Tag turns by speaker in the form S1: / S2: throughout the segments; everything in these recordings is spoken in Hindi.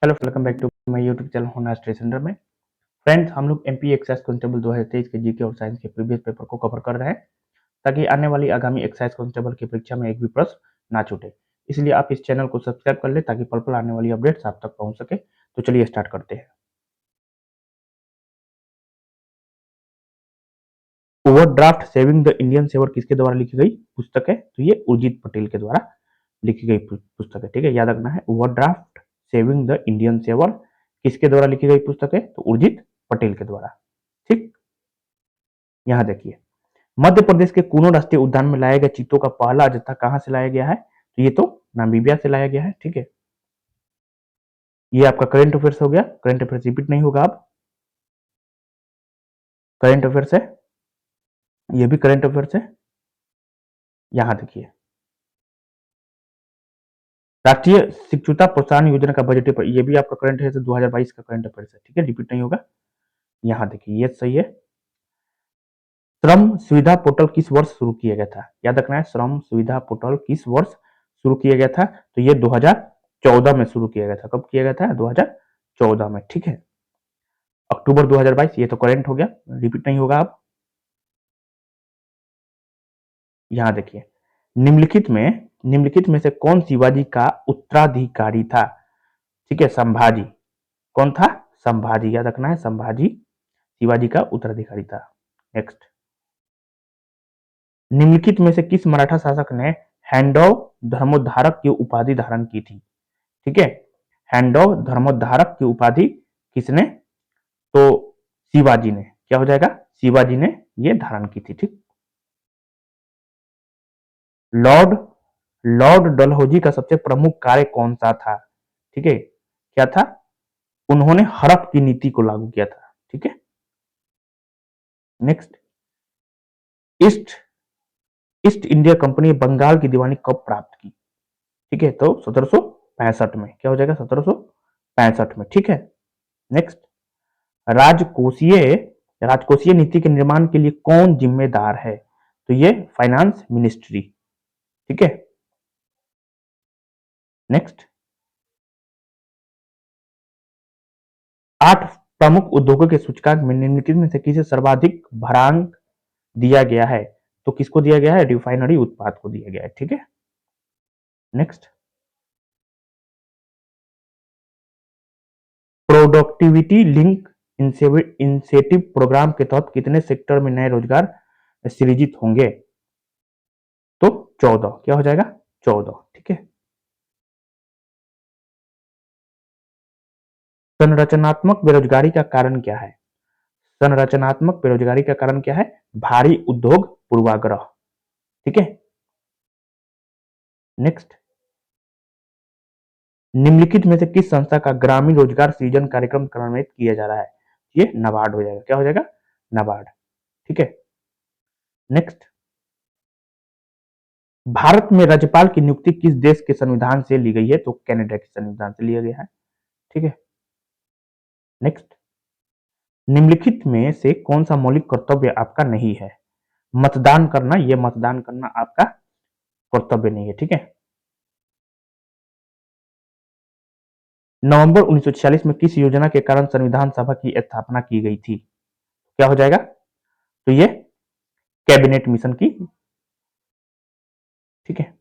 S1: Hello, welcome back to my YouTube channel होना स्टडी सेंटर में। फ्रेंड्स, हम लोग एमपी एक्साइज कांस्टेबल 2023 के जीके और साइंस के प्रीवियस पेपर को कवर कर रहे हैं ताकि आने वाली आगामी एक्साइज कांस्टेबल की परीक्षा में एक भी प्रश्न ना छूटे। इसलिए आप इस चैनल को सब्सक्राइब कर ले ताकि पल पल आने वाली अपडेट्स आप तक पहुंच सके। तो चलिए स्टार्ट करते हैं। Overdraft saving the Indian saver किसके द्वारा लिखी गई पुस्तक है? तो ये उर्जित पटेल के द्वारा लिखी गई पुस्तक है। ठीक है, याद रखना है। Overdraft saving the Indian saver किसके द्वारा लिखी गई पुस्तक है? तो उर्जित पटेल के द्वारा। ठीक, यहाँ देखिए, मध्य प्रदेश के कूनो राष्ट्रीय उद्यान में लाया गया चीतों का पहला जत्था कहां से लाया गया है? तो ये तो नामीबिया से लाया गया है। ठीक है, ये आपका करंट अफेयर्स हो गया। करंट अफेयर्स रिपीट नहीं होगा। अब करंट अफेयर्स है, ये भी करंट अफेयर्स है। यहां देखिए, राष्ट्रीय शिक्षुता प्रोत्साहन योजना का बजट, ये भी आपका करंट अफेयर्स 2022 का करंट अफेयर्स है। ठीक है, रिपीट नहीं होगा। यहाँ देखिए, ये सही है। श्रम सुविधा पोर्टल किस वर्ष शुरू किया गया था? याद रखना है, श्रम सुविधा पोर्टल किस वर्ष शुरू किया गया था? तो ये 2014 में शुरू किया गया था। कब किया गया था? 2014 में। ठीक है, अक्टूबर 2022। ये तो करेंट हो गया, रिपीट नहीं होगा। अब यहां देखिए, निम्नलिखित में से कौन शिवाजी का उत्तराधिकारी था? ठीक है, संभाजी। कौन था? संभाजी। याद रखना है, संभाजी शिवाजी का उत्तराधिकारी था। नेक्स्ट, निम्नलिखित में से किस मराठा शासक ने हैंडोव धर्मोद्धारक की उपाधि धारण की थी? ठीक है, हैंडोव धर्मोद्धारक की उपाधि किसने? तो शिवाजी ने। क्या हो जाएगा? शिवाजी ने ये धारण की थी। ठीक, लॉर्ड लॉर्ड डलहौजी का सबसे प्रमुख कार्य कौन सा था? ठीक है, क्या था? उन्होंने हड़प की नीति को लागू किया था। ठीक है, next, East East India Company Bengal की दीवानी कब प्राप्त की? ठीक है, तो 1765 में। क्या हो जाएगा? 1765 में। ठीक है, नेक्स्ट, राजकोषीय राजकोषीय नीति के निर्माण के लिए कौन जिम्मेदार है? तो ये फाइनेंस मिनिस्ट्री। ठीक है, नेक्स्ट, 8 प्रमुख उद्योगों के सूचकांक में निम्नलिखित में से किसे सर्वाधिक भरांक दिया गया है? तो किसको दिया गया है? रिफाइनरी उत्पाद को दिया गया है। ठीक है, next, productivity link incentive programme के तहत कितने सेक्टर में नए रोजगार सृजित होंगे? तो 14। क्या हो जाएगा? 14। ठीक है, संरचनात्मक बेरोजगारी का कारण क्या है? संरचनात्मक बेरोजगारी का कारण क्या है? भारी उद्योग पूर्वाग्रह। ठीक है, नेक्स्ट, निम्नलिखित में से किस संस्था का ग्रामीण रोजगार सृजन कार्यक्रम क्रियान्वित किया जा रहा है? ये नाबार्ड हो जाएगा। क्या हो जाएगा? नाबार्ड। ठीक है, नेक्स्ट, भारत में राज्यपाल की नियुक्ति किस देश के संविधान से ली गई है? तो कनाडा के संविधान से लिया गया है। ठीक है, नेक्स्ट, निम्नलिखित में से कौन सा मौलिक कर्तव्य आपका नहीं है? मतदान करना। यह मतदान करना आपका कर्तव्य नहीं है। ठीक है, नवंबर 1946 में किस योजना के कारण संविधान सभा की स्थापना की गई थी? क्या हो जाएगा? तो ये कैबिनेट मिशन की। ठीक है,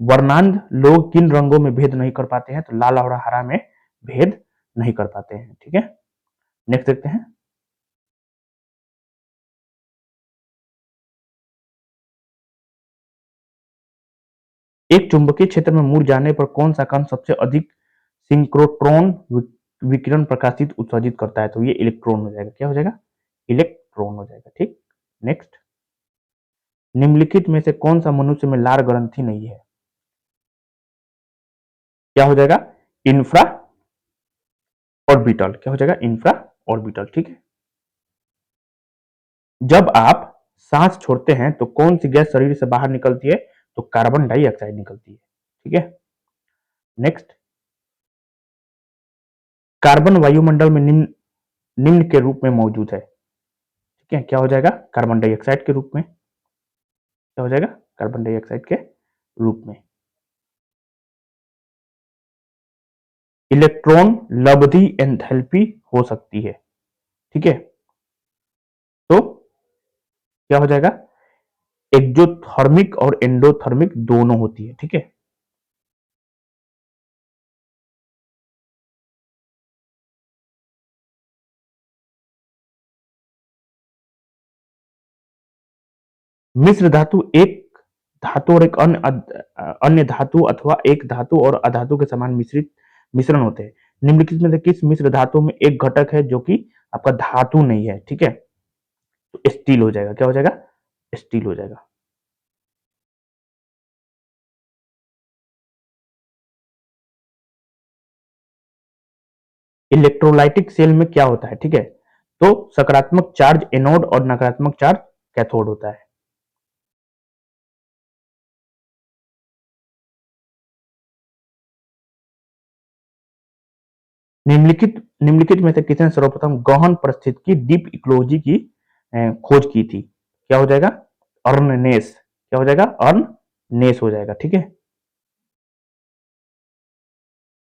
S1: वर्णांध लोग किन रंगों में भेद नहीं कर पाते हैं? तो लाल और हरा में भेद नहीं कर पाते हैं। ठीक है, नेक्स्ट देखते हैं। एक चुंबकीय क्षेत्र में मुड़ जाने पर कौन सा कण सबसे अधिक सिंक्रोट्रॉन विकिरण प्रकाशित उत्सर्जित करता है? तो ये इलेक्ट्रॉन हो जाएगा। क्या हो जाएगा? इलेक्ट्रॉन हो जाएगा। ठीक, नेक्स्ट, निम्नलिखित में से कौन सा मनुष्य में लार ग्रंथि नहीं है? क्या हो जाएगा? Infra orbital. क्या हो जाएगा? Infra orbital. ठीक है, जब आप सांस छोड़ते हैं तो कौन सी गैस शरीर से बाहर निकलती है? तो कार्बन डाइऑक्साइड निकलती है। ठीक है, नेक्स्ट, कार्बन वायुमंडल में निम्न के रूप में मौजूद है। ठीक है, क्या हो जाएगा? कार्बन डाइऑक्साइड के रूप में। क्या हो जाएगा? कार्बन डाइऑक्साइड के रूप में। इलेक्ट्रॉन लब्धि एंथैल्पी हो सकती है। ठीक है, तो क्या हो जाएगा, एक्सोथर्मिक और एंडोथर्मिक दोनों होती है। ठीक है, मिश्र धातु एक धातु और एक अन्य धातु अथवा एक धातु और अधातु के समान मिश्रित मिश्रण होते हैं। निम्नलिखित में से किस मिश्र धातु में एक घटक है जो कि आपका धातु नहीं है। ठीक है, तो स्टील हो जाएगा। क्या हो जाएगा, स्टील हो जाएगा। इलेक्ट्रोलाइटिक सेल में क्या होता है। ठीक है, तो सकारात्मक चार्ज एनोड और नकारात्मक चार्ज कैथोड होता है। निम्नलिखित में से किसने सर्वप्रथम गहन परिस्थिति की डीप इकोलॉजी की खोज की थी। क्या हो जाएगा, अर्ननेस। क्या हो जाएगा, अर्ननेस हो जाएगा। ठीक है,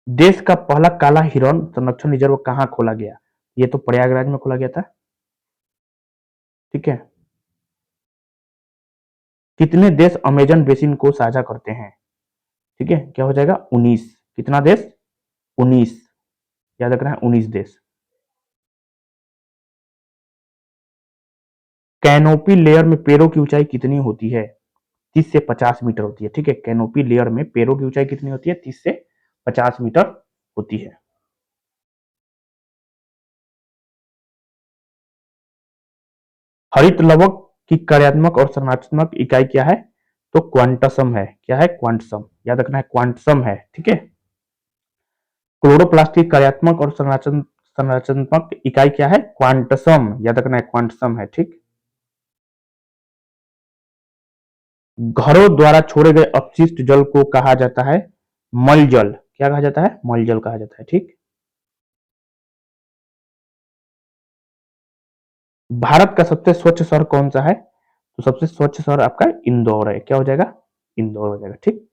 S1: देश का पहला काला हिरण संरक्षण रिजर्व कहाँ खोला गया। ये तो प्रयागराज में खोला गया था। ठीक है, कितने देश अमेजन बेसिन को साझा करते हैं। ठीक है, क्या हो जाएगा, 19। कितना देश, 19, याद रखना है, 19 देश। कैनोपी लेयर में पेड़ों की ऊंचाई कितनी होती है। 30 से 50 मीटर होती है। ठीक है, कैनोपी लेयर में पेड़ों की ऊंचाई कितनी होती है, 30 से 50 मीटर होती है। हरित लवक की कार्यात्मक और संरचनात्मक इकाई क्या है, तो क्वांटसम है। क्या है, क्वांटसम, याद रखना है, क्वांटसम है। ठीक है, क्लोरोप्लास्ट की कार्यात्मक और संरचनात्मक इकाई क्या है, क्वांटसम, याद रखना है, क्वांटसम है। ठीक, घरों द्वारा छोड़े गए अपशिष्ट जल को कहा जाता है मल जल। क्या कहा जाता है, मल जल कहा जाता है। ठीक, भारत का सबसे स्वच्छ शहर कौन सा है, तो सबसे स्वच्छ शहर आपका इंदौर है। क्या हो जाएगा, इंदौर हो जाएगा। ठीक,